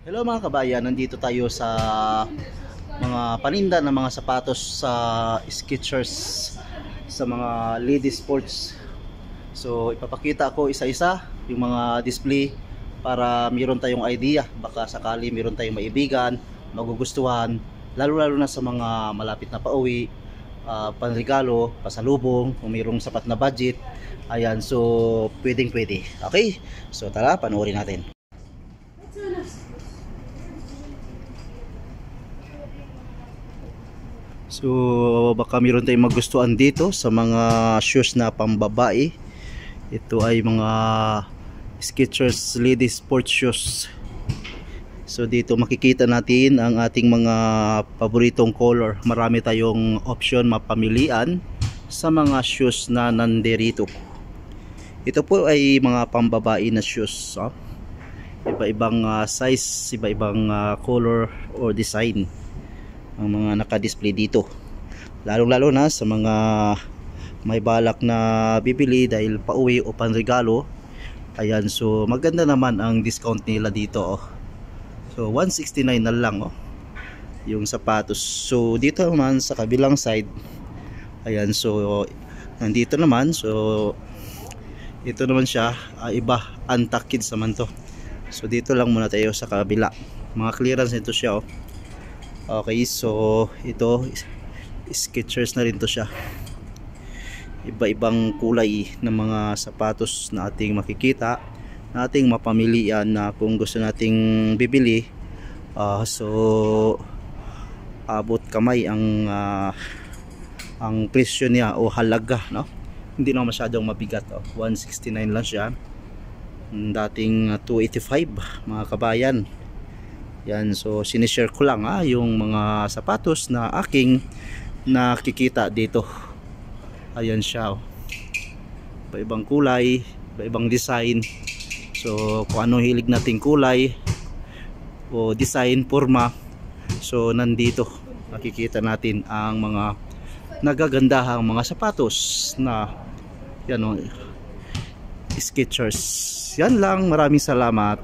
Hello mga kabayan, nandito tayo sa mga paninda ng mga sapatos sa Skechers sa mga ladies sports. So ipapakita ko isa-isa yung mga display para mayroon tayong idea, baka sakali mayroon tayong maibigan, magugustuhan, lalo na sa mga malapit na pauwi, panregalo, pasalubong, kung mayroong sapat na budget. Ayan, so pwede. Okay, so tara, panoorin natin. So baka mayroon tayong magustuhan dito sa mga shoes na pambabae. Ito ay mga Skechers ladies sports shoes. So dito makikita natin ang ating mga paboritong color. Marami tayong option mapamilian sa mga shoes na nandirito. Ito po ay mga pambabae na shoes. Iba-ibang size, iba-ibang color or design ang mga naka-display dito, lalo na sa mga may balak na bibili dahil pauwi o panregalo. Ayan, so maganda naman ang discount nila dito. So 169 na lang yung sapatos. So dito naman sa kabilang side, ayan, so nandito naman, so ito naman siya, iba, Untucked Kids naman to. So dito lang muna tayo sa kabila, mga clearance nito siya. Okay, so ito Skechers na rin to siya. Iba-ibang kulay ng mga sapatos na ating makikita, na ating mapamilian na kung gusto nating bibili. So abot kamay ang presyo niya o halaga, no? Hindi na masyadong mabigat. 169 lang siya. Dating 285 mga kabayan. Yan, so sinishare ko lang yung mga sapatos na aking nakikita dito. Ayan siya. Iba-ibang kulay, iba-ibang design. So kung ano hilig nating kulay o design, forma, so nandito makikita natin ang mga nagagandahang mga sapatos na yan, Skechers. Yan lang, maraming salamat.